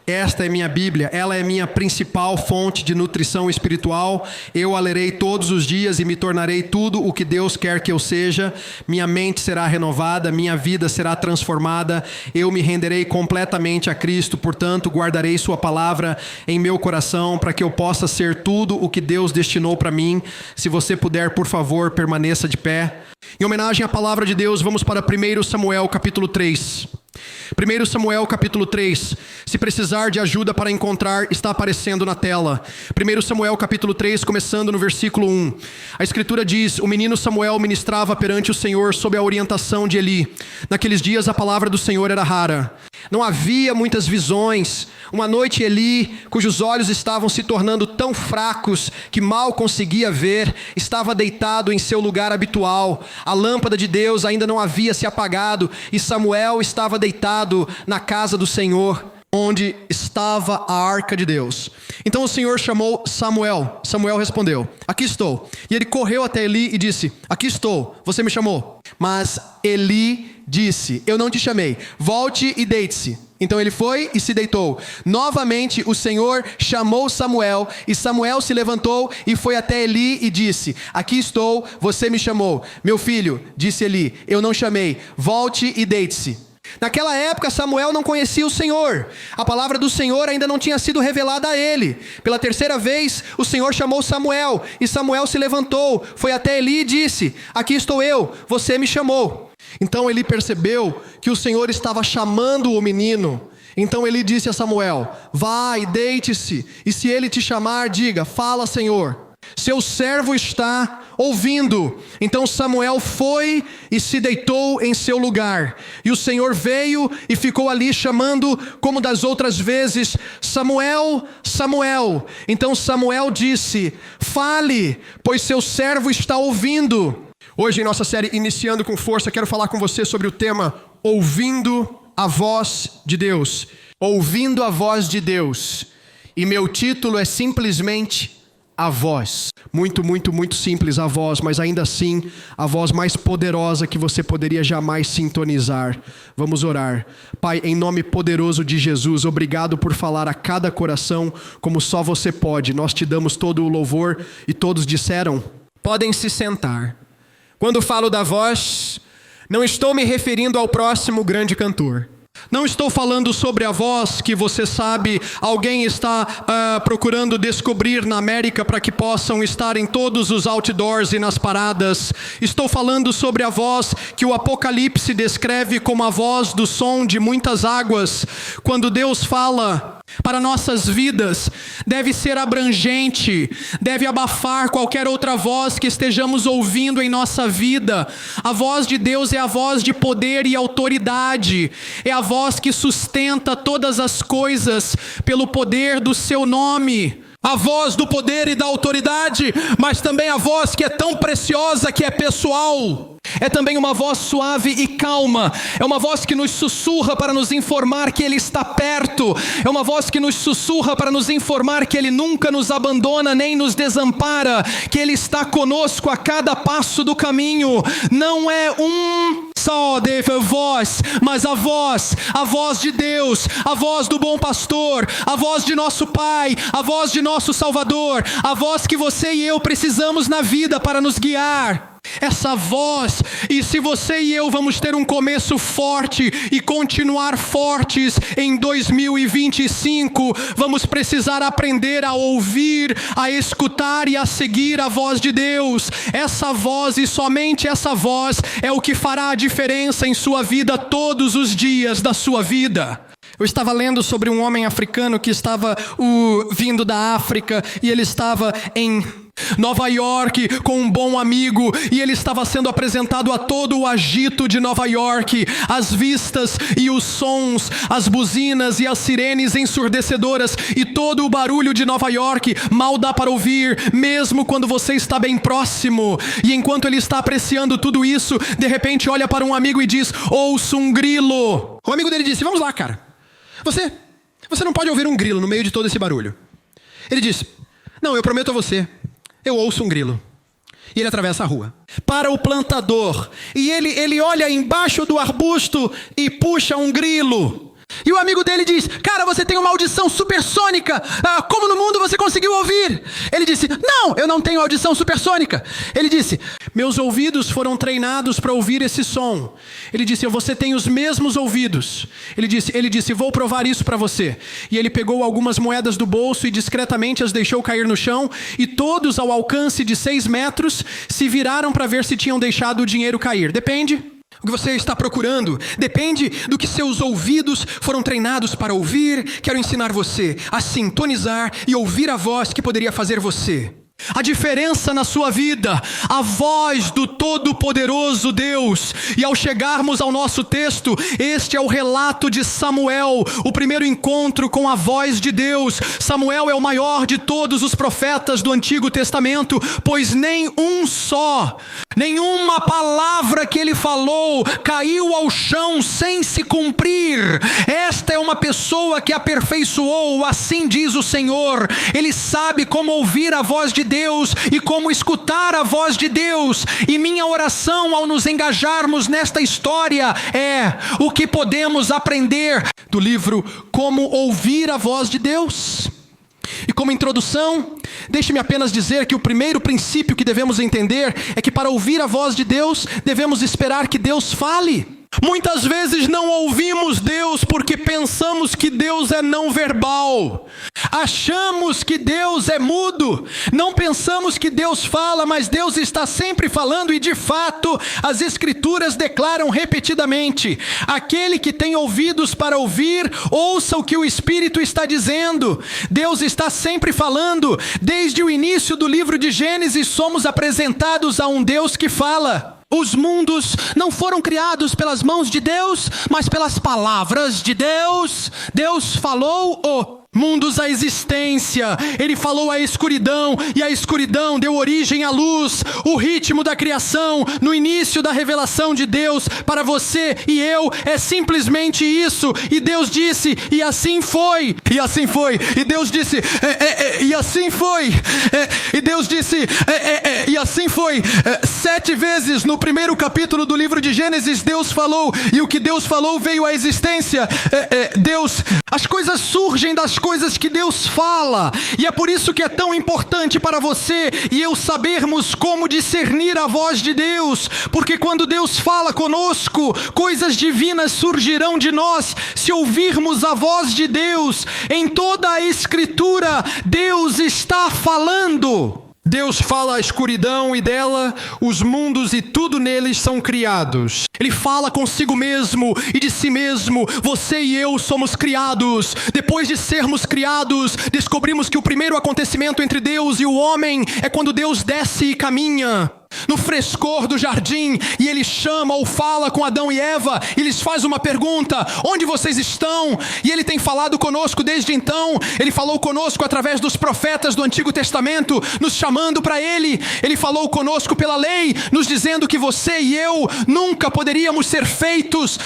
Esta é minha Bíblia, ela é minha principal fonte de nutrição espiritual. Eu a lerei todos os dias e me tornarei tudo o que Deus quer que eu seja. Minha mente será renovada, minha vida será transformada. Eu me renderei completamente a Cristo, portanto, guardarei sua palavra em meu coração para que eu possa ser tudo o que Deus destinou para mim. Se você puder, por favor, permaneça de pé. Em homenagem à palavra de Deus, vamos para 1 Samuel capítulo 3. 1 Samuel capítulo 3, se precisar de ajuda para encontrar, está aparecendo na tela. 1 Samuel capítulo 3, começando no versículo 1. A escritura diz: o menino Samuel ministrava perante o Senhor sob a orientação de Eli. Naqueles dias a palavra do Senhor era rara. Não havia muitas visões. Uma noite Eli, cujos olhos estavam se tornando tão fracos que mal conseguia ver, estava deitado em seu lugar habitual. A lâmpada de Deus ainda não havia se apagado e Samuel estava deitado na casa do Senhor, onde estava a arca de Deus. Então o Senhor chamou Samuel. Samuel respondeu: aqui estou. E ele correu até Eli e disse: aqui estou, você me chamou? Mas Eli disse: eu não te chamei, volte e deite-se. Então ele foi e se deitou. Novamente o Senhor chamou Samuel, e Samuel se levantou e foi até Eli e disse: aqui estou, você me chamou. Meu filho, disse Eli, eu não chamei, volte e deite-se. Naquela época Samuel não conhecia o Senhor. A palavra do Senhor ainda não tinha sido revelada a ele. Pela terceira vez o Senhor chamou Samuel, e Samuel se levantou, foi até Eli e disse: aqui estou eu, você me chamou. Então Eli percebeu que o Senhor estava chamando o menino. Então Eli disse a Samuel: vai, deite-se, e se ele te chamar, diga: fala, Senhor, seu servo está ouvindo. Então Samuel foi e se deitou em seu lugar. E o Senhor veio e ficou ali chamando, como das outras vezes: Samuel, Samuel. Então Samuel disse: fale, pois seu servo está ouvindo. Hoje, em nossa série Iniciando com Força, quero falar com você sobre o tema Ouvindo a Voz de Deus. Ouvindo a Voz de Deus. E meu título é simplesmente A Voz. Muito, muito, muito simples a voz, mas ainda assim a voz mais poderosa que você poderia jamais sintonizar. Vamos orar. Pai, em nome poderoso de Jesus, obrigado por falar a cada coração como só você pode. Nós te damos todo o louvor e todos disseram: podem se sentar. Quando falo da voz, não estou me referindo ao próximo grande cantor. Não estou falando sobre a voz que você sabe, alguém está procurando descobrir na América para que possam estar em todos os outdoors e nas paradas. Estou falando sobre a voz que o Apocalipse descreve como a voz do som de muitas águas. Quando Deus fala para nossas vidas, deve ser abrangente, deve abafar qualquer outra voz que estejamos ouvindo em nossa vida. A voz de Deus é a voz de poder e autoridade, é a voz que sustenta todas as coisas pelo poder do seu nome. A voz do poder e da autoridade, mas também a voz que é tão preciosa que é pessoal. É também uma voz suave e calma. É uma voz que nos sussurra para nos informar que Ele está perto. É uma voz que nos sussurra para nos informar que Ele nunca nos abandona nem nos desampara, que Ele está conosco a cada passo do caminho. Não é só a voz, mas a voz de Deus, a voz do bom pastor, a voz de nosso Pai, a voz de nosso Salvador, a voz que você e eu precisamos na vida para nos guiar. Essa voz, e se você e eu vamos ter um começo forte e continuar fortes em 2025, vamos precisar aprender a ouvir, a escutar e a seguir a voz de Deus. Essa voz e somente essa voz é o que fará a diferença em sua vida todos os dias da sua vida. Eu estava lendo sobre um homem africano que estava vindo da África e ele estava em Nova York com um bom amigo, e ele estava sendo apresentado a todo o agito de Nova York, as vistas e os sons, as buzinas e as sirenes ensurdecedoras e todo o barulho de Nova York mal dá para ouvir, mesmo quando você está bem próximo. E enquanto ele está apreciando tudo isso, de repente olha para um amigo e diz: ouço um grilo. O amigo dele disse: vamos lá, cara, você não pode ouvir um grilo no meio de todo esse barulho. Ele disse: não, eu prometo a você, eu ouço um grilo. E ele atravessa a rua para o plantador, e ele olha embaixo do arbusto e puxa um grilo. E o amigo dele diz: cara, você tem uma audição supersônica. Como no mundo você conseguiu ouvir? Ele disse: não, eu não tenho audição supersônica. Ele disse: meus ouvidos foram treinados para ouvir esse som. Ele disse: você tem os mesmos ouvidos. Ele disse: vou provar isso para você. E ele pegou algumas moedas do bolso e discretamente as deixou cair no chão. E todos, ao alcance de 6 metros, se viraram para ver se tinham deixado o dinheiro cair. Depende. O que você está procurando depende do que seus ouvidos foram treinados para ouvir. Quero ensinar você a sintonizar e ouvir a voz que poderia fazer você. A diferença na sua vida, a voz do Todo-Poderoso Deus. E ao chegarmos ao nosso texto, este é o relato de Samuel, o primeiro encontro com a voz de Deus. Samuel é o maior de todos os profetas do Antigo Testamento, pois nem um só, nenhuma palavra que ele falou caiu ao chão sem se cumprir. Esta é uma pessoa que aperfeiçoou, assim diz o Senhor. Ele sabe como ouvir a voz de Deus e como escutar a voz de Deus. E minha oração ao nos engajarmos nesta história é o que podemos aprender do livro Como Ouvir a Voz de Deus. E como introdução, deixe-me apenas dizer que o primeiro princípio que devemos entender é que para ouvir a voz de Deus, devemos esperar que Deus fale. Muitas vezes não ouvimos Deus porque pensamos que Deus é não verbal. Achamos que Deus é mudo. Não pensamos que Deus fala, mas Deus está sempre falando e de fato as Escrituras declaram repetidamente: aquele que tem ouvidos para ouvir, ouça o que o Espírito está dizendo. Deus está sempre falando. Desde o início do livro de Gênesis somos apresentados a um Deus que fala. Os mundos não foram criados pelas mãos de Deus, mas pelas palavras de Deus. Deus falou mundos à existência. Ele falou à escuridão, e a escuridão deu origem à luz. O ritmo da criação, no início da revelação de Deus para você e eu, é simplesmente isso. E Deus disse, e assim foi. E assim foi. E Deus disse, e assim foi. E Deus disse, e assim foi. 7 vezes no primeiro capítulo do livro de Gênesis, Deus falou, e o que Deus falou veio à existência. As coisas surgem das coisas que Deus fala, e é por isso que é tão importante para você e eu sabermos como discernir a voz de Deus, porque quando Deus fala conosco, coisas divinas surgirão de nós, se ouvirmos a voz de Deus. Em toda a Escritura, Deus está falando. Deus fala à escuridão e dela os mundos e tudo neles são criados. Ele fala consigo mesmo e de si mesmo. Você e eu somos criados. Depois de sermos criados, descobrimos que o primeiro acontecimento entre Deus e o homem é quando Deus desce e caminha no frescor do jardim, e ele chama ou fala com Adão e Eva, e lhes faz uma pergunta: onde vocês estão? E ele tem falado conosco desde então. Ele falou conosco através dos profetas do Antigo Testamento, nos chamando para ele. Ele falou conosco pela lei, nos dizendo que você e eu nunca poderíamos ser feitos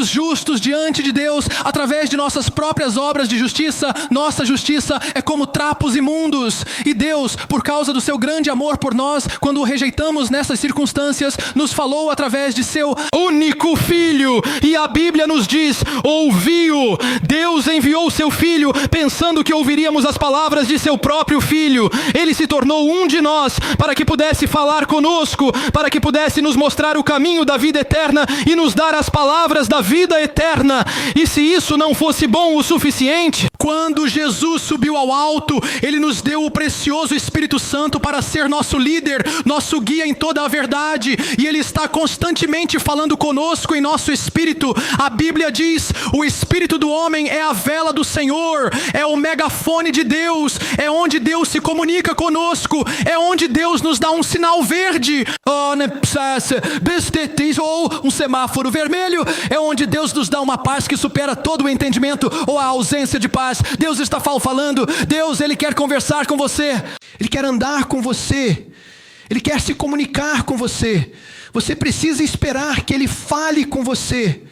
justos diante de Deus através de nossas próprias obras de justiça. Nossa justiça é como trapos imundos, e Deus, por causa do seu grande amor por nós, quando o rejeitamos nessas circunstâncias, nos falou através de seu único Filho, e a Bíblia nos diz: ouviu. Deus enviou seu Filho pensando que ouviríamos as palavras de seu próprio Filho. Ele se tornou um de nós para que pudesse falar conosco, para que pudesse nos mostrar o caminho da vida eterna e nos dar as palavras da vida eterna. E se isso não fosse bom o suficiente, quando Jesus subiu ao alto, ele nos deu o precioso Espírito Santo para ser nosso líder, nosso guia em toda a verdade, e ele está constantemente falando conosco em nosso espírito. A Bíblia diz: o espírito do homem é a vela do Senhor, é o megafone de Deus, é onde Deus se comunica conosco, é onde Deus nos dá um sinal verde, ou um semáforo vermelho, é onde Deus nos dá uma paz que supera todo o entendimento, ou a ausência de paz. Deus está falando. Deus, ele quer conversar com você, ele quer andar com você, ele quer se comunicar com você. Você precisa esperar que ele fale com você.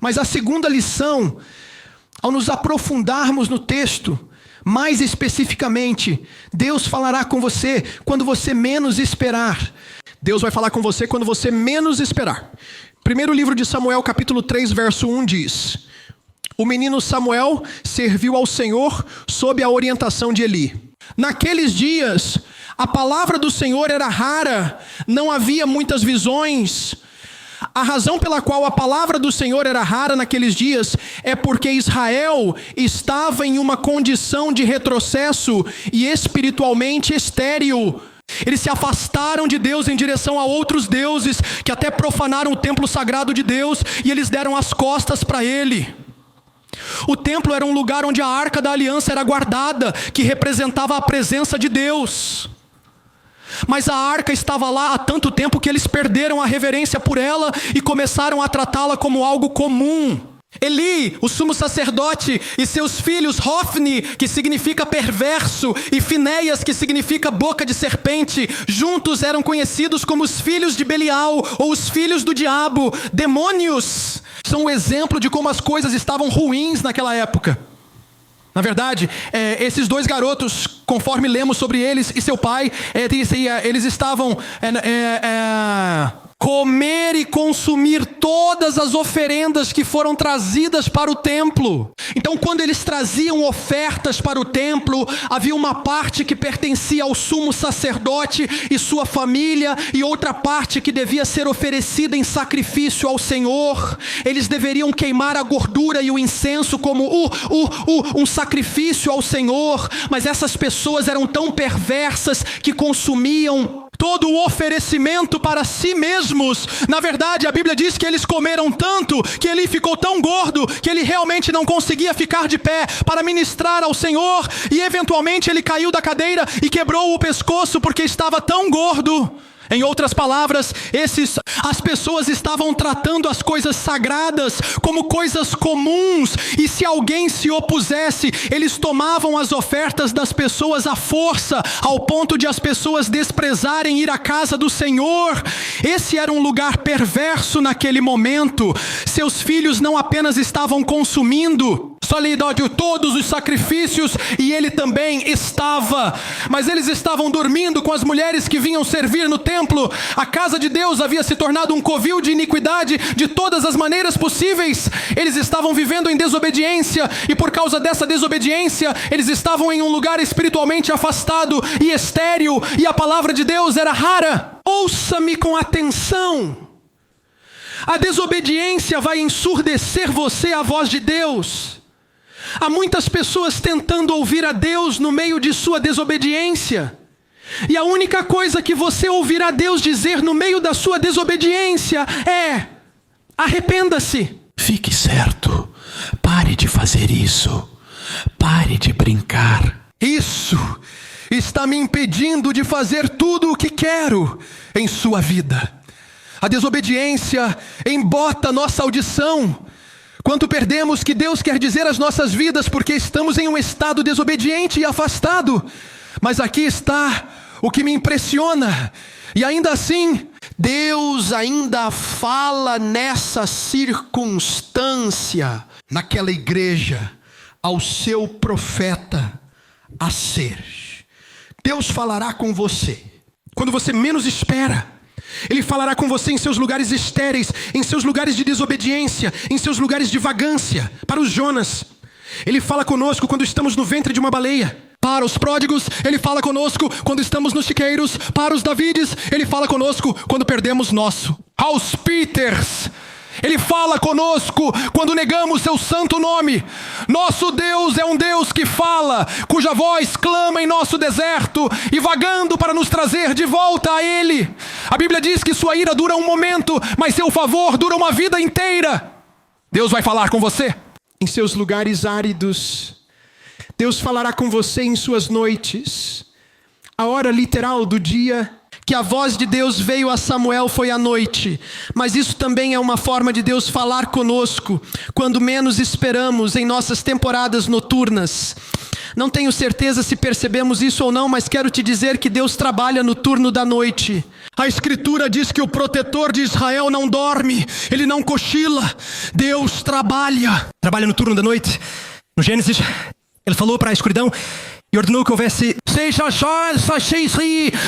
Mas a segunda lição, ao nos aprofundarmos no texto, mais especificamente, Deus falará com você quando você menos esperar. Deus vai falar com você quando você menos esperar. Primeiro livro de Samuel, capítulo 3, verso 1 diz: O menino Samuel serviu ao Senhor sob a orientação de Eli. Naqueles dias, a palavra do Senhor era rara, não havia muitas visões. A razão pela qual a palavra do Senhor era rara naqueles dias é porque Israel estava em uma condição de retrocesso e espiritualmente estéril. Eles se afastaram de Deus em direção a outros deuses, que até profanaram o templo sagrado de Deus, e eles deram as costas para ele. O templo era um lugar onde a arca da aliança era guardada, que representava a presença de Deus. Mas a arca estava lá há tanto tempo que eles perderam a reverência por ela e começaram a tratá-la como algo comum. Eli, o sumo sacerdote, e seus filhos Hofni, que significa perverso, e Finéias, que significa boca de serpente, juntos eram conhecidos como os filhos de Belial, ou os filhos do diabo, demônios. São um exemplo de como as coisas estavam ruins naquela época. Na verdade, esses dois garotos, conforme lemos sobre eles e seu pai, eles estavam comer e consumir todas as oferendas que foram trazidas para o templo. Então, quando eles traziam ofertas para o templo, havia uma parte que pertencia ao sumo sacerdote e sua família, e outra parte que devia ser oferecida em sacrifício ao Senhor. Eles deveriam queimar a gordura e o incenso como um sacrifício ao Senhor, mas essas pessoas eram tão perversas que consumiam todo o oferecimento para si mesmos. Na verdade, a Bíblia diz que eles comeram tanto, que ele ficou tão gordo, que ele realmente não conseguia ficar de pé para ministrar ao Senhor, e eventualmente ele caiu da cadeira e quebrou o pescoço porque estava tão gordo. Em outras palavras, as pessoas estavam tratando as coisas sagradas como coisas comuns, e se alguém se opusesse, eles tomavam as ofertas das pessoas à força, ao ponto de as pessoas desprezarem ir à casa do Senhor. Esse era um lugar perverso naquele momento. Seus filhos não apenas estavam consumindo todos os sacrifícios, e ele também estava, mas eles estavam dormindo com as mulheres que vinham servir no templo. A casa de Deus havia se tornado um covil de iniquidade de todas as maneiras possíveis. Eles estavam vivendo em desobediência, e por causa dessa desobediência, eles estavam em um lugar espiritualmente afastado e estéril, e a palavra de Deus era rara. Ouça-me com atenção. A desobediência vai ensurdecer você à voz de Deus. Há muitas pessoas tentando ouvir a Deus no meio de sua desobediência. E a única coisa que você ouvirá Deus dizer no meio da sua desobediência é: arrependa-se. Fique certo, pare de fazer isso, pare de brincar. Isso está me impedindo de fazer tudo o que quero em sua vida. A desobediência embota nossa audição. Quanto perdemos que Deus quer dizer às nossas vidas porque estamos em um estado desobediente e afastado. Mas aqui está o que me impressiona. E ainda assim, Deus ainda fala nessa circunstância, naquela igreja, ao seu profeta a ser. Deus falará com você quando você menos espera. Ele falará com você em seus lugares estéreis, em seus lugares de desobediência, em seus lugares de vagância. Para os Jonas, Ele fala conosco quando estamos no ventre de uma baleia. Para os pródigos, Ele fala conosco quando estamos nos chiqueiros. Para os Davides, Ele fala conosco quando perdemos nosso. Aos Peters, Ele fala conosco quando negamos seu santo nome. Nosso Deus é um Deus que fala, cuja voz clama em nosso deserto e vagando para nos trazer de volta a Ele. A Bíblia diz que sua ira dura um momento, mas seu favor dura uma vida inteira. Deus vai falar com você em seus lugares áridos. Deus falará com você em suas noites. A hora literal do dia que a voz de Deus veio a Samuel foi à noite, mas isso também é uma forma de Deus falar conosco quando menos esperamos, em nossas temporadas noturnas. Não tenho certeza se percebemos isso ou não, mas quero te dizer que Deus trabalha no turno da noite. A Escritura diz que o protetor de Israel não dorme, ele não cochila. Deus trabalha no turno da noite. No Gênesis, Ele falou para a escuridão: E ordenou que houvesse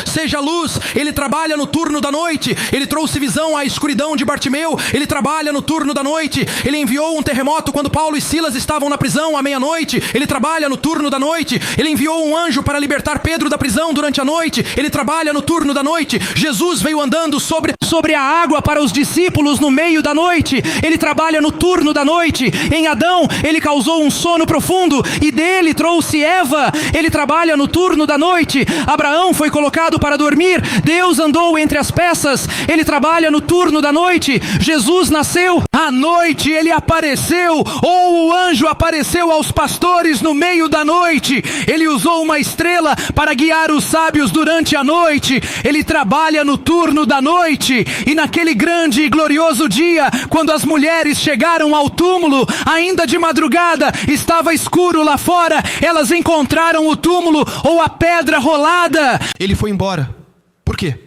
seja luz. Ele trabalha no turno da noite. Ele trouxe visão à escuridão de Bartimeu. Ele trabalha no turno da noite. Ele enviou um terremoto quando Paulo e Silas estavam na prisão à meia-noite. Ele trabalha no turno da noite. Ele enviou um anjo para libertar Pedro da prisão durante a noite. Ele trabalha no turno da noite. Jesus veio andando sobre a água para os discípulos no meio da noite. Ele trabalha no turno da noite. Em Adão, ele causou um sono profundo e dele trouxe Eva. Ele trabalha no turno da noite. Abraão foi colocado para dormir. Deus andou entre as peças. Ele trabalha no turno da noite. Jesus nasceu à noite. Ele apareceu, ou o anjo apareceu aos pastores no meio da noite. Ele usou uma estrela para guiar os sábios durante a noite. Ele trabalha no turno da noite. E naquele grande e glorioso dia, quando as mulheres chegaram ao túmulo, ainda de madrugada, estava escuro lá fora, elas encontraram o túmulo ou a pedra rolada. Ele foi embora. Por quê?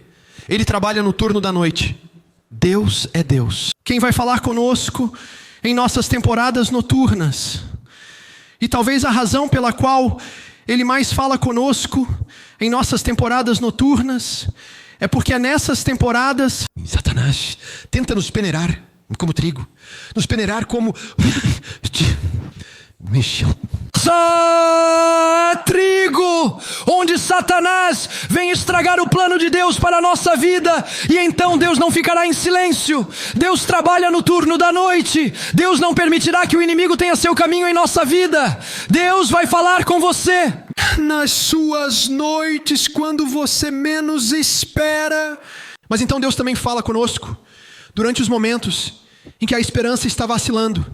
Ele trabalha no turno da noite. Deus é Deus. Quem vai falar conosco em nossas temporadas noturnas? E talvez a razão pela qual Ele mais fala conosco em nossas temporadas noturnas é porque é nessas temporadas Satanás tenta nos peneirar como trigo, nos peneirar como mexão. Trigo, onde Satanás vem estragar o plano de Deus para a nossa vida, e então Deus não ficará em silêncio. Deus trabalha no turno da noite. Deus não permitirá que o inimigo tenha seu caminho em nossa vida. Deus vai falar com você nas suas noites, quando você menos espera. Mas então Deus também fala conosco durante os momentos em que a esperança está vacilando.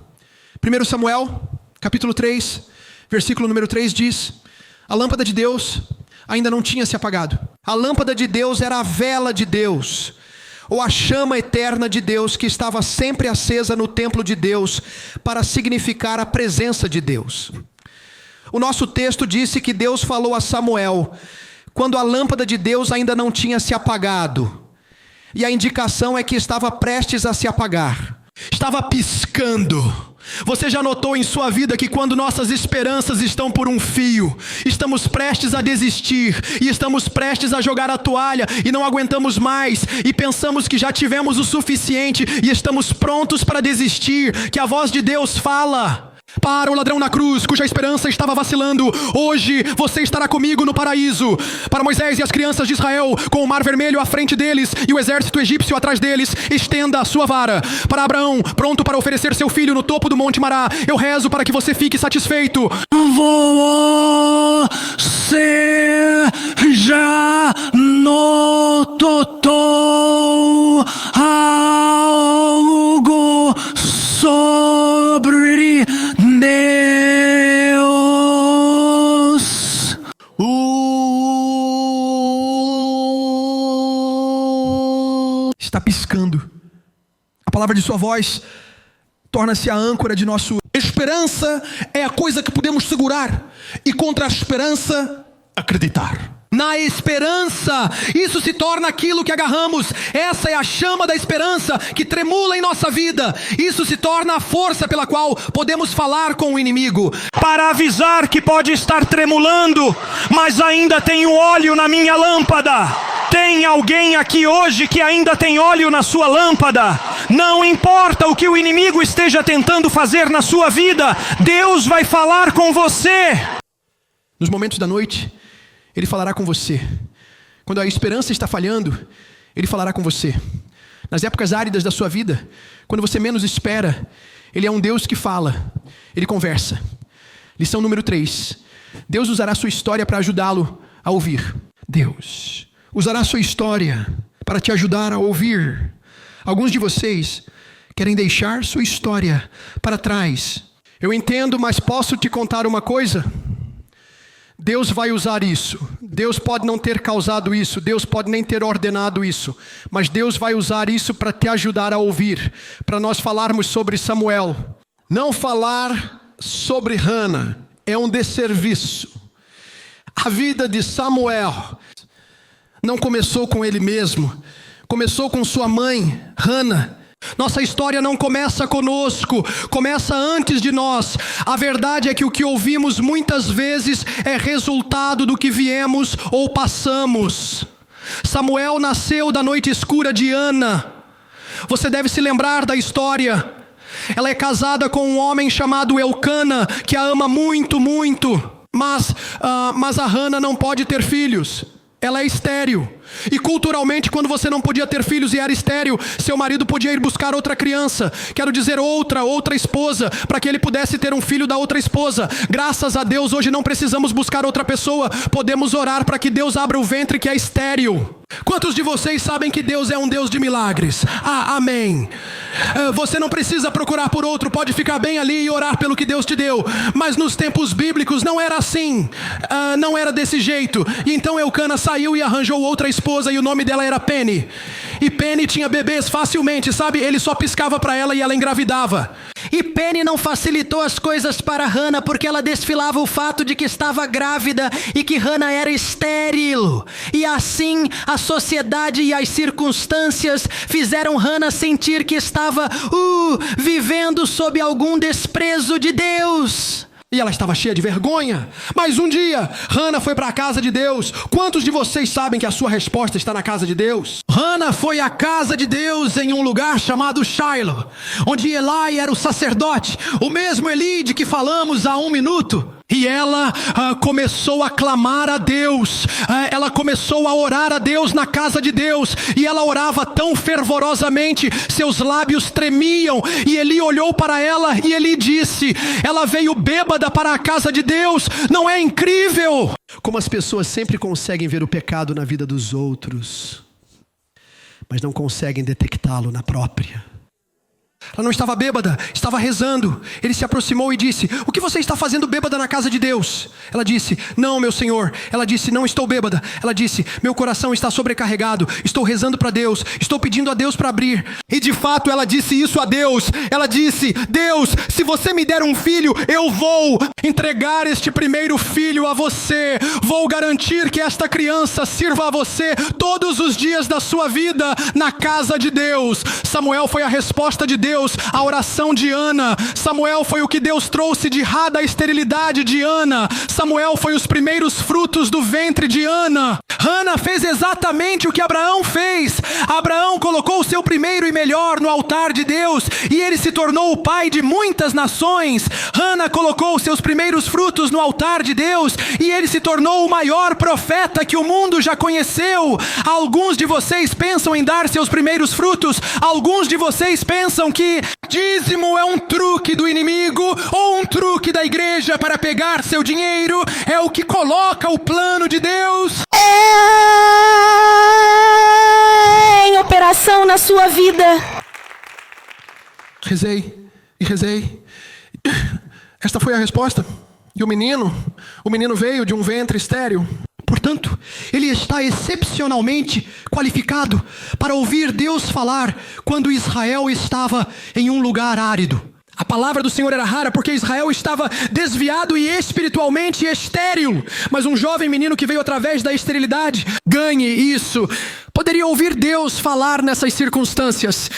1 Samuel, capítulo 3, versículo número 3 diz: a lâmpada de Deus ainda não tinha se apagado. A lâmpada de Deus era a vela de Deus, ou a chama eterna de Deus, que estava sempre acesa no templo de Deus, para significar a presença de Deus. O nosso texto disse que Deus falou a Samuel quando a lâmpada de Deus ainda não tinha se apagado. E a indicação é que estava prestes a se apagar. Estava piscando. Você já notou em sua vida que quando nossas esperanças estão por um fio, estamos prestes a desistir, e estamos prestes a jogar a toalha, e não aguentamos mais, e pensamos que já tivemos o suficiente, e estamos prontos para desistir, que a voz de Deus fala: para o ladrão na cruz, cuja esperança estava vacilando, hoje você estará comigo no paraíso. Para Moisés e as crianças de Israel, com o mar vermelho à frente deles e o exército egípcio atrás deles, estenda a sua vara. Para Abraão, pronto para oferecer seu filho no topo do Monte Mará, eu rezo para que você fique satisfeito. Você já notou algo sobre Deus? Está piscando. A palavra de sua voz torna-se a âncora de nosso... Esperança é a coisa que podemos segurar, e contra a esperança, acreditar. Na esperança, isso se torna aquilo que agarramos. Essa é a chama da esperança que tremula em nossa vida. Isso se torna a força pela qual podemos falar com o inimigo, para avisar que pode estar tremulando, mas ainda tenho óleo na minha lâmpada. Tem alguém aqui hoje que ainda tem óleo na sua lâmpada? Não importa o que o inimigo esteja tentando fazer na sua vida, Deus vai falar com você. Nos momentos da noite, Ele falará com você. Quando a esperança está falhando, Ele falará com você. Nas épocas áridas da sua vida, quando você menos espera, Ele é um Deus que fala, Ele conversa. Lição número 3. Deus usará sua história para ajudá-lo a ouvir. Deus usará sua história para te ajudar a ouvir. Alguns de vocês querem deixar sua história para trás. Eu entendo, mas posso te contar uma coisa? Deus vai usar isso. Deus pode não ter causado isso, Deus pode nem ter ordenado isso, mas Deus vai usar isso para te ajudar a ouvir, para nós falarmos sobre Samuel. Não falar sobre Hana é um desserviço. A vida de Samuel não começou com ele mesmo, começou com sua mãe, Hana, Nossa história não começa conosco, começa antes de nós. A verdade é que o que ouvimos muitas vezes é resultado do que viemos ou passamos. Samuel nasceu da noite escura de Ana. Você deve se lembrar da história. Ela é casada com um homem chamado Elcana, que a ama muito, muito. Mas a Hana não pode ter filhos. Ela é estéril. E culturalmente, quando você não podia ter filhos e era estéril, seu marido podia ir buscar outra criança. Quero dizer, outra esposa, para que ele pudesse ter um filho da outra esposa. Graças a Deus, hoje não precisamos buscar outra pessoa. Podemos orar para que Deus abra o ventre que é estéril. Quantos de vocês sabem que Deus é um Deus de milagres? Amém. Você não precisa procurar por outro, pode ficar bem ali e orar pelo que Deus te deu. Mas nos tempos bíblicos não era assim, não era desse jeito. E então Elcana saiu e arranjou outra esposa e o nome dela era Penny. E Penny tinha bebês facilmente, sabe? Ele só piscava para ela e ela engravidava. E Penny não facilitou as coisas para Hana, porque ela desfilava o fato de que estava grávida e que Hana era estéril. E assim a sociedade e as circunstâncias fizeram Hana sentir que estava vivendo sob algum desprezo de Deus. E ela estava cheia de vergonha. Mas um dia, Hana foi para a casa de Deus. Quantos de vocês sabem que a sua resposta está na casa de Deus? Hana foi à casa de Deus em um lugar chamado Shiloh, onde Eli era o sacerdote, o mesmo Eli de que falamos há um minuto. E ela começou a clamar a Deus, ela começou a orar a Deus na casa de Deus, e ela orava tão fervorosamente, seus lábios tremiam, e Eli olhou para ela e Eli disse: ela veio bêbada para a casa de Deus, não é incrível? Como as pessoas sempre conseguem ver o pecado na vida dos outros, mas não conseguem detectá-lo na própria. Ela não estava bêbada, estava rezando. Ele se aproximou e disse: o que você está fazendo bêbada na casa de Deus? Ela disse: não, meu Senhor. Ela disse: não estou bêbada. Ela disse: meu coração está sobrecarregado, estou rezando para Deus, estou pedindo a Deus para abrir. E de fato ela disse isso a Deus. Ela disse: Deus, se você me der um filho, eu vou entregar este primeiro filho a você. Vou garantir que esta criança sirva a você todos os dias da sua vida na casa de Deus. Samuel foi a resposta de Deus à oração de Ana. Samuel foi o que Deus trouxe de Rá da esterilidade de Ana. Samuel foi os primeiros frutos do ventre de Ana. Hana fez exatamente o que Abraão fez. Abraão colocou o seu primeiro e melhor no altar de Deus, e ele se tornou o pai de muitas nações. Hana colocou os seus primeiros frutos no altar de Deus, e ele se tornou o maior profeta que o mundo já conheceu. Alguns de vocês pensam em dar seus primeiros frutos. Alguns de vocês pensam que dízimo é um truque do inimigo ou um truque da igreja para pegar seu dinheiro. É o que coloca o plano de Deus em operação na sua vida. Rezei e rezei. Esta foi a resposta. E o menino veio de um ventre estéril. Portanto, ele está excepcionalmente qualificado para ouvir Deus falar quando Israel estava em um lugar árido. A palavra do Senhor era rara porque Israel estava desviado e espiritualmente estéril. Mas um jovem menino que veio através da esterilidade, ganhe isso, poderia ouvir Deus falar nessas circunstâncias.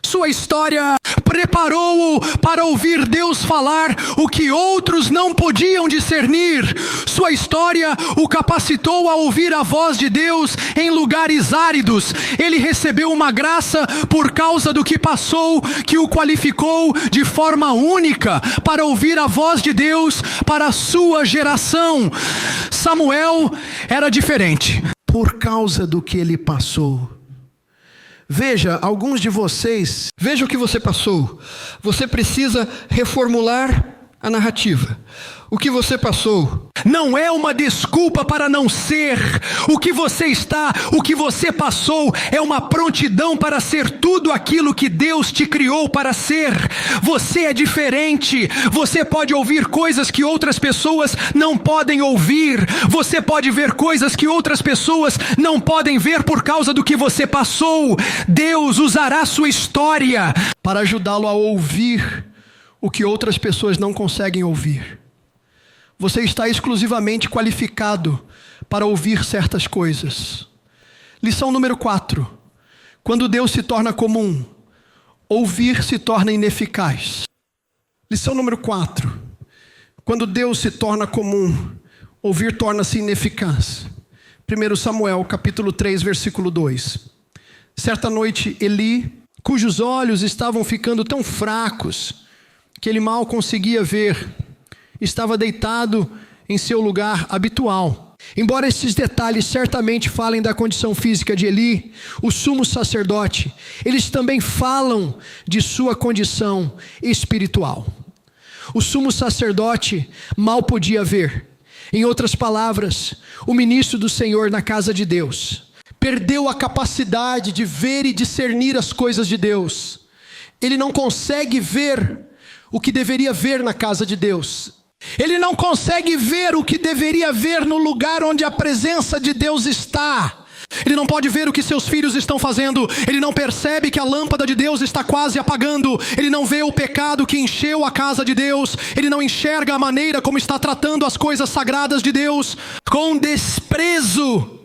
Sua história preparou-o para ouvir Deus falar o que outros não podiam discernir. Sua história o capacitou a ouvir a voz de Deus em lugares áridos. Ele recebeu uma graça por causa do que passou, que o qualificou de forma única para ouvir a voz de Deus para a sua geração. Samuel era diferente por causa do que ele passou. Veja, alguns de vocês, veja o que você passou. Você precisa reformular a narrativa. O que você passou não é uma desculpa para não ser o que você está. O que você passou é uma prontidão para ser tudo aquilo que Deus te criou para ser. Você é diferente. Você pode ouvir coisas que outras pessoas não podem ouvir. Você pode ver coisas que outras pessoas não podem ver por causa do que você passou. Deus usará sua história para ajudá-lo a ouvir o que outras pessoas não conseguem ouvir. Você está exclusivamente qualificado para ouvir certas coisas. Lição número 4. Quando Deus se torna comum, ouvir se torna ineficaz. Lição número 4. Quando Deus se torna comum, ouvir torna-se ineficaz. 1 Samuel, capítulo 3, versículo 2. Certa noite, Eli, cujos olhos estavam ficando tão fracos que ele mal conseguia ver, estava deitado em seu lugar habitual. Embora esses detalhes certamente falem da condição física de Eli, o sumo sacerdote, eles também falam de sua condição espiritual. O sumo sacerdote mal podia ver. Em outras palavras, o ministro do Senhor na casa de Deus perdeu a capacidade de ver e discernir as coisas de Deus. Ele não consegue ver o que deveria ver na casa de Deus. Ele não consegue ver o que deveria ver no lugar onde a presença de Deus está. Ele não pode ver o que seus filhos estão fazendo. Ele não percebe que a lâmpada de Deus está quase apagando. Ele não vê o pecado que encheu a casa de Deus. Ele não enxerga a maneira como está tratando as coisas sagradas de Deus com desprezo.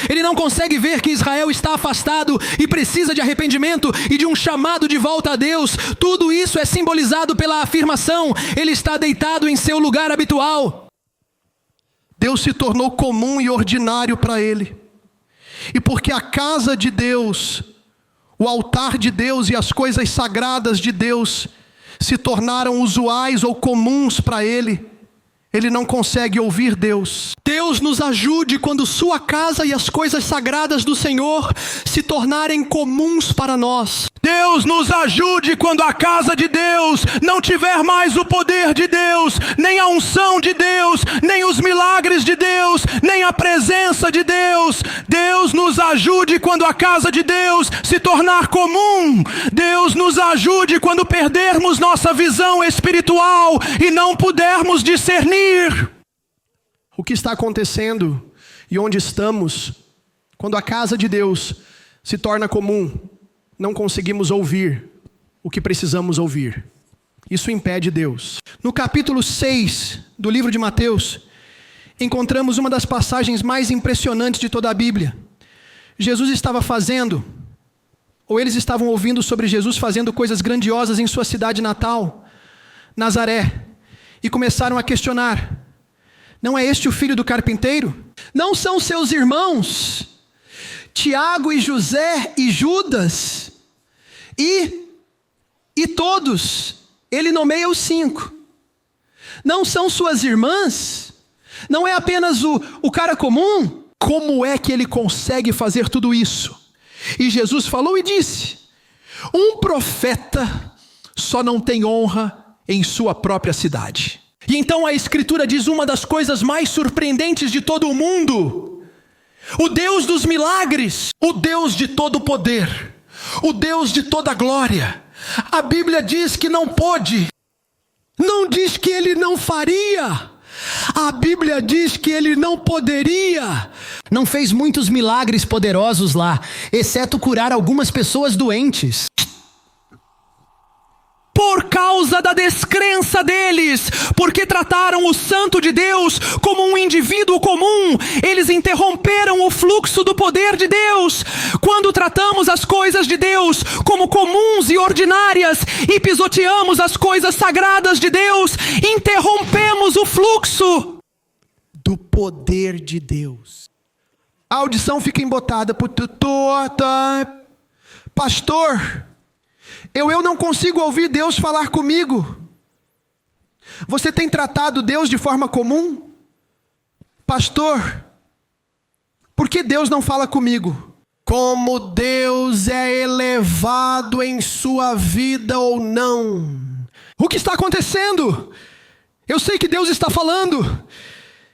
Ele não consegue ver que Israel está afastado e precisa de arrependimento e de um chamado de volta a Deus. Tudo isso é simbolizado pela afirmação: ele está deitado em seu lugar habitual. Deus se tornou comum e ordinário para ele. E porque a casa de Deus, o altar de Deus e as coisas sagradas de Deus se tornaram usuais ou comuns para ele, ele não consegue ouvir Deus. Deus nos ajude quando sua casa e as coisas sagradas do Senhor se tornarem comuns para nós. Deus nos ajude quando a casa de Deus não tiver mais o poder de Deus, nem a unção de Deus, nem os milagres de Deus, nem a presença de Deus. Deus nos ajude quando a casa de Deus se tornar comum. Deus nos ajude quando perdermos nossa visão espiritual e não pudermos discernir o que está acontecendo e onde estamos. Quando a casa de Deus se torna comum, não conseguimos ouvir o que precisamos ouvir. Isso impede Deus. No capítulo 6 do livro de Mateus, encontramos uma das passagens mais impressionantes de toda a Bíblia. Jesus estava fazendo, ou eles estavam ouvindo sobre Jesus fazendo coisas grandiosas em sua cidade natal, Nazaré, e começaram a questionar: não é este o filho do carpinteiro? Não são seus irmãos Tiago e José e Judas e todos? Ele nomeia os 5. Não são suas irmãs? Não é apenas o cara comum? Como é que ele consegue fazer tudo isso? E Jesus falou e disse: um profeta só não tem honra em sua própria cidade. E então a Escritura diz uma das coisas mais surpreendentes de todo o mundo: o Deus dos milagres, o Deus de todo o poder, o Deus de toda a glória, a Bíblia diz que não pôde, não diz que ele não faria, a Bíblia diz que ele não poderia. Não fez muitos milagres poderosos lá, exceto curar algumas pessoas doentes. Por causa da descrença deles, porque trataram o Santo de Deus como um indivíduo comum, eles interromperam o fluxo do poder de Deus. Quando tratamos as coisas de Deus como comuns e ordinárias e pisoteamos as coisas sagradas de Deus, interrompemos o fluxo do poder de Deus. A audição fica embotada. Pastor, eu não consigo ouvir Deus falar comigo. Você tem tratado Deus de forma comum? Pastor, por que Deus não fala comigo? Como Deus é elevado em sua vida ou não? O que está acontecendo? Eu sei que Deus está falando.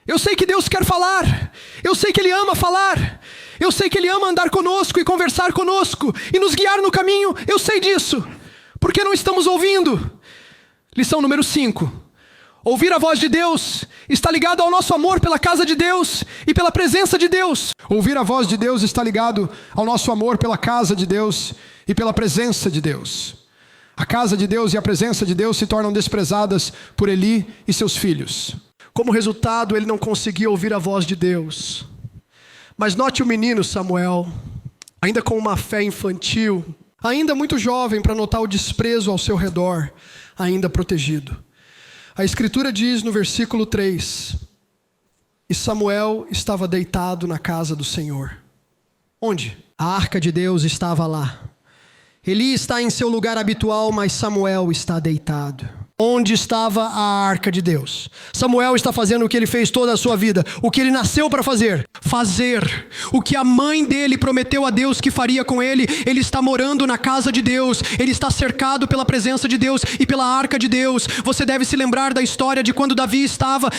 Eu sei que Deus quer falar. Eu sei que Ele ama falar. Eu sei que Ele ama andar conosco e conversar conosco e nos guiar no caminho. Eu sei disso. Por que não estamos ouvindo? Lição número 5. Ouvir a voz de Deus está ligado ao nosso amor pela casa de Deus e pela presença de Deus. Ouvir a voz de Deus está ligado ao nosso amor pela casa de Deus e pela presença de Deus. A casa de Deus e a presença de Deus se tornam desprezadas por Eli e seus filhos. Como resultado, ele não conseguia ouvir a voz de Deus. Mas note o menino Samuel, ainda com uma fé infantil, ainda muito jovem para notar o desprezo ao seu redor, ainda protegido. A Escritura diz no versículo 3: e Samuel estava deitado na casa do Senhor. Onde? A arca de Deus estava lá. Eli está em seu lugar habitual, mas Samuel está deitado. Onde estava a arca de Deus? Samuel está fazendo o que ele fez toda a sua vida, o que ele nasceu para fazer. Fazer o que a mãe dele prometeu a Deus que faria com ele. Ele está morando na casa de Deus. Ele está cercado pela presença de Deus e pela arca de Deus. Você deve se lembrar da história de quando Davi estava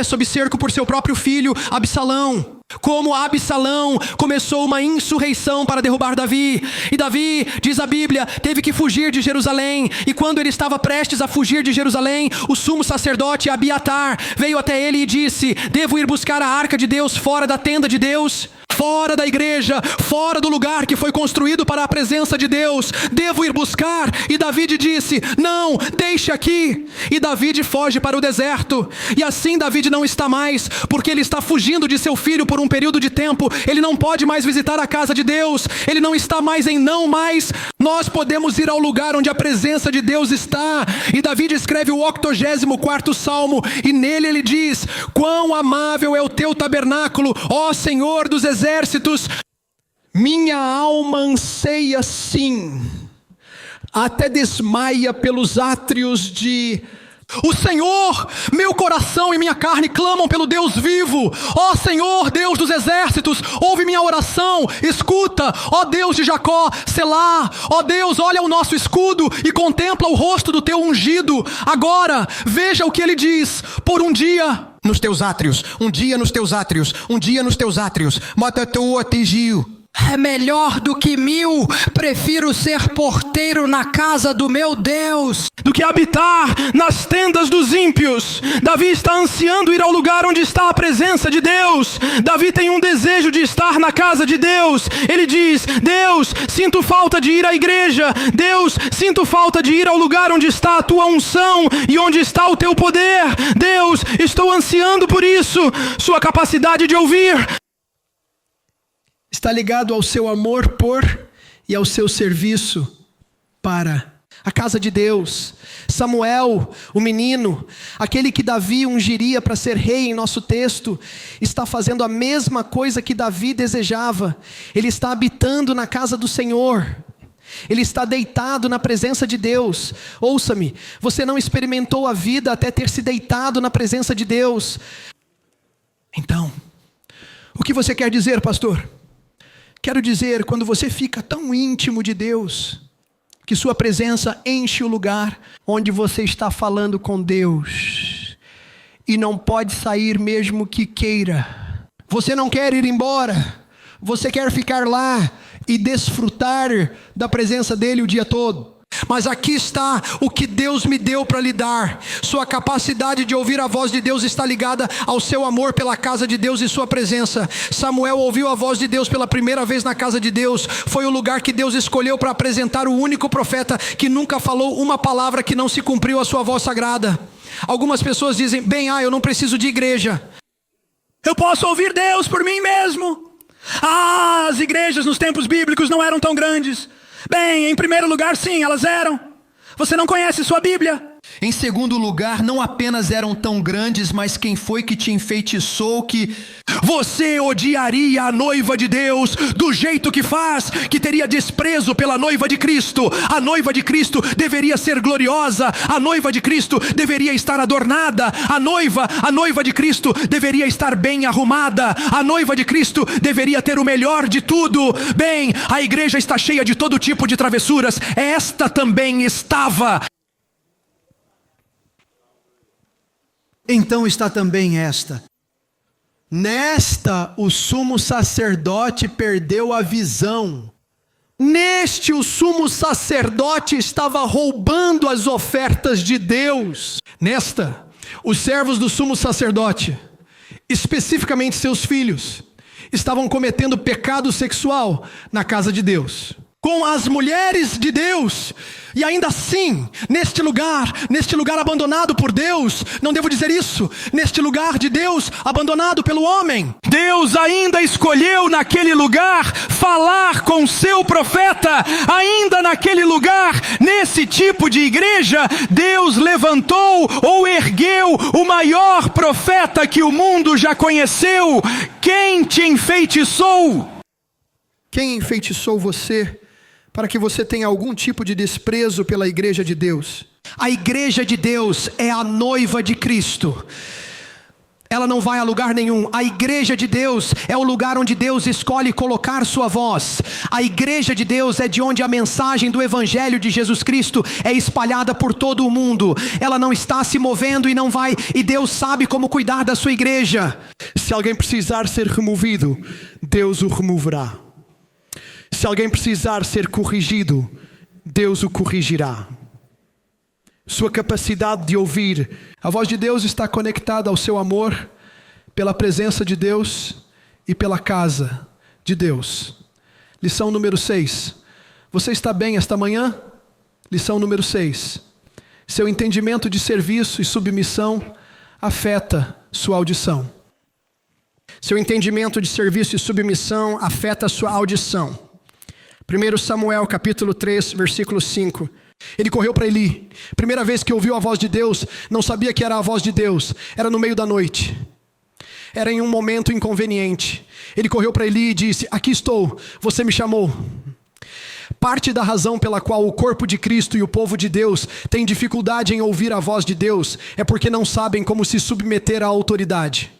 sob cerco por seu próprio filho, Absalão. Como Absalão começou uma insurreição para derrubar Davi. E Davi, diz a Bíblia, teve que fugir de Jerusalém. E quando ele estava prestes a fugir de Jerusalém, o sumo sacerdote Abiatar veio até ele e disse: devo ir buscar a arca de Deus fora da tenda de Deus? Fora da igreja, fora do lugar que foi construído para a presença de Deus, devo ir buscar? E Davi disse: não, deixe aqui. E Davi foge para o deserto. E assim Davi não está mais, porque ele está fugindo de seu filho por um período de tempo. Ele não pode mais visitar a casa de Deus. Ele não está mais em não mais. Nós podemos ir ao lugar onde a presença de Deus está. E Davi escreve o 84º Salmo, e nele ele diz: quão amável é o teu tabernáculo, ó Senhor dos exércitos. Minha alma anseia sim, até desmaia pelos átrios de... O Senhor, meu coração e minha carne clamam pelo Deus vivo. Ó Senhor, Deus dos exércitos, ouve minha oração, escuta. Ó Deus de Jacó, Selá. Ó Deus, olha o nosso escudo e contempla o rosto do teu ungido. Agora, veja o que ele diz: por um dia nos teus átrios, um dia nos teus átrios, um dia nos teus átrios, mata tu atingiu. É melhor do que 1000, prefiro ser porteiro na casa do meu Deus, do que habitar nas tendas dos ímpios. Davi está ansiando ir ao lugar onde está a presença de Deus. Davi tem um desejo de estar na casa de Deus. Ele diz: Deus, sinto falta de ir à igreja. Deus, sinto falta de ir ao lugar onde está a tua unção e onde está o teu poder. Deus, estou ansiando por isso. Sua capacidade de ouvir está ligado ao seu amor por e ao seu serviço para a casa de Deus. Samuel, o menino, aquele que Davi ungiria para ser rei em nosso texto, está fazendo a mesma coisa que Davi desejava. Ele está habitando na casa do Senhor. Ele está deitado na presença de Deus. Ouça-me, você não experimentou a vida até ter se deitado na presença de Deus. Então, o que você quer dizer, pastor? Quero dizer, quando você fica tão íntimo de Deus, que sua presença enche o lugar onde você está falando com Deus, e não pode sair mesmo que queira. Você não quer ir embora, você quer ficar lá e desfrutar da presença dele o dia todo. Mas aqui está o que Deus me deu para lhe dar. Sua capacidade de ouvir a voz de Deus está ligada ao seu amor pela casa de Deus e sua presença. Samuel ouviu a voz de Deus pela primeira vez na casa de Deus. Foi o lugar que Deus escolheu para apresentar o único profeta que nunca falou uma palavra que não se cumpriu a sua voz sagrada. Algumas pessoas dizem: bem, eu não preciso de igreja. Eu posso ouvir Deus por mim mesmo. As igrejas nos tempos bíblicos não eram tão grandes. Bem, em primeiro lugar, sim, elas eram. Você não conhece sua Bíblia. Em segundo lugar, não apenas eram tão grandes, mas quem foi que te enfeitiçou que você odiaria a noiva de Deus do jeito que faz, que teria desprezo pela noiva de Cristo. A noiva de Cristo deveria ser gloriosa, a noiva de Cristo deveria estar adornada, a noiva de Cristo deveria estar bem arrumada, a noiva de Cristo deveria ter o melhor de tudo. Bem, a igreja está cheia de todo tipo de travessuras, esta também estava. Então está também esta. Nesta o sumo sacerdote perdeu a visão. Neste o sumo sacerdote estava roubando as ofertas de Deus. Nesta, os servos do sumo sacerdote, especificamente seus filhos, estavam cometendo pecado sexual na casa de Deus. com as mulheres de Deus. E ainda assim, neste lugar abandonado por Deus, não devo dizer isso, neste lugar de Deus abandonado pelo homem, Deus ainda escolheu naquele lugar falar com seu profeta. Ainda naquele lugar, nesse tipo de igreja, Deus levantou ou ergueu o maior profeta que o mundo já conheceu. Quem te enfeitiçou? Quem enfeitiçou você para que você tenha algum tipo de desprezo pela igreja de Deus? A igreja de Deus é a noiva de Cristo. Ela não vai a lugar nenhum. A igreja de Deus é o lugar onde Deus escolhe colocar sua voz. A igreja de Deus é de onde a mensagem do Evangelho de Jesus Cristo é espalhada por todo o mundo. Ela não está se movendo e não vai, e Deus sabe como cuidar da sua igreja. Se alguém precisar ser removido, Deus o removerá. Se alguém precisar ser corrigido, Deus o corrigirá. Sua capacidade de ouvir a voz de Deus está conectada ao seu amor pela presença de Deus e pela casa de Deus. Lição número 6. Você está bem esta manhã? Lição número 6. Seu entendimento de serviço e submissão afeta sua audição. Seu entendimento de serviço e submissão afeta sua audição. 1 Samuel capítulo 3, versículo 5. Ele correu para Eli. Primeira vez que ouviu a voz de Deus, não sabia que era a voz de Deus. Era no meio da noite. Era em um momento inconveniente. Ele correu para Eli e disse: aqui estou, você me chamou. Parte da razão pela qual o corpo de Cristo e o povo de Deus têm dificuldade em ouvir a voz de Deus é porque não sabem como se submeter à autoridade.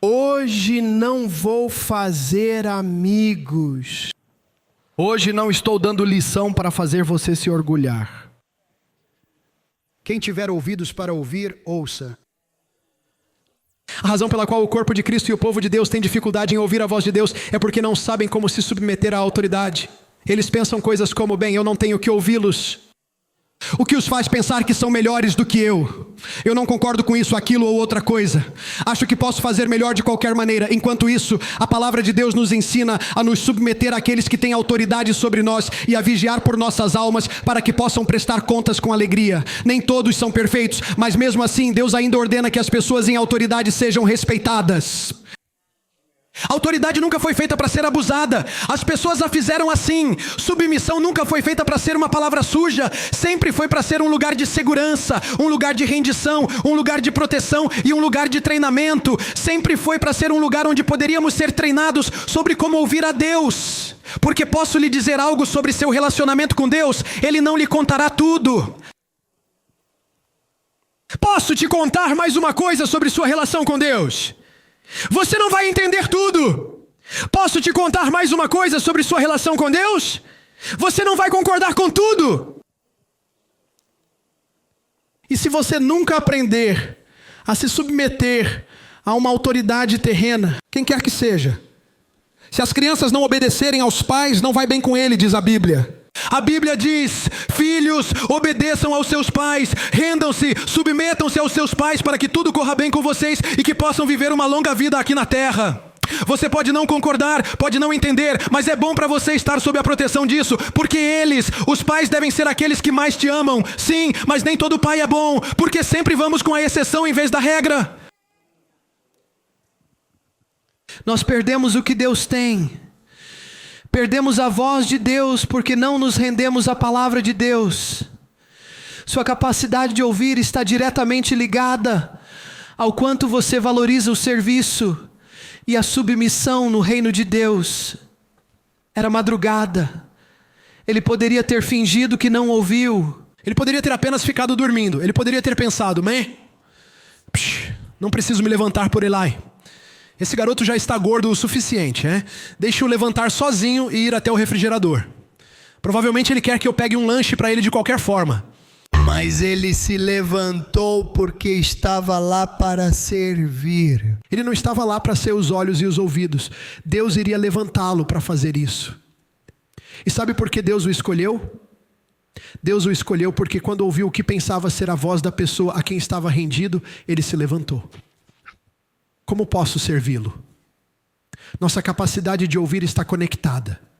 Hoje não vou fazer amigos. Hoje não estou dando lição para fazer você se orgulhar. Quem tiver ouvidos para ouvir, ouça. A razão pela qual o corpo de Cristo e o povo de Deus têm dificuldade em ouvir a voz de Deus é porque não sabem como se submeter à autoridade. Eles pensam coisas como: bem, eu não tenho que ouvi-los. O que os faz pensar que são melhores do que eu? Eu não concordo com isso, aquilo ou outra coisa. Acho que posso fazer melhor de qualquer maneira. Enquanto isso, a palavra de Deus nos ensina a nos submeter àqueles que têm autoridade sobre nós e a vigiar por nossas almas para que possam prestar contas com alegria. Nem todos são perfeitos, mas mesmo assim Deus ainda ordena que as pessoas em autoridade sejam respeitadas. A autoridade nunca foi feita para ser abusada. As pessoas a fizeram assim. Submissão nunca foi feita para ser uma palavra suja. Sempre foi para ser um lugar de segurança, um lugar de rendição, um lugar de proteção e um lugar de treinamento. Sempre foi para ser um lugar onde poderíamos ser treinados sobre como ouvir a Deus. Porque posso lhe dizer algo sobre seu relacionamento com Deus, Ele não lhe contará tudo. Posso te contar mais uma coisa sobre sua relação com Deus? Você não vai entender tudo. Posso te contar mais uma coisa sobre sua relação com Deus? Você não vai concordar com tudo. E se você nunca aprender a se submeter a uma autoridade terrena, quem quer que seja, se as crianças não obedecerem aos pais, não vai bem com ele, diz a Bíblia. A Bíblia diz: filhos, obedeçam aos seus pais, rendam-se, submetam-se aos seus pais para que tudo corra bem com vocês e que possam viver uma longa vida aqui na terra. Você pode não concordar, pode não entender, mas é bom para você estar sob a proteção disso, porque eles, os pais, devem ser aqueles que mais te amam. Sim, mas nem todo pai é bom, porque sempre vamos com a exceção em vez da regra. Nós perdemos o que Deus tem. Perdemos a voz de Deus porque não nos rendemos à palavra de Deus. Sua capacidade de ouvir está diretamente ligada ao quanto você valoriza o serviço e a submissão no reino de Deus. Era madrugada. Ele poderia ter fingido que não ouviu. Ele poderia ter apenas ficado dormindo. Ele poderia ter pensado: não preciso me levantar por Eli. Esse garoto já está gordo o suficiente, né? Deixa eu levantar sozinho e ir até o refrigerador. Provavelmente ele quer que eu pegue um lanche para ele de qualquer forma. Mas ele se levantou porque estava lá para servir. Ele não estava lá para ser os olhos e os ouvidos. Deus iria levantá-lo para fazer isso. E sabe por que Deus o escolheu? Deus o escolheu porque quando ouviu o que pensava ser a voz da pessoa a quem estava rendido, ele se levantou. Como posso servi-lo? Nossa capacidade de ouvir está conectada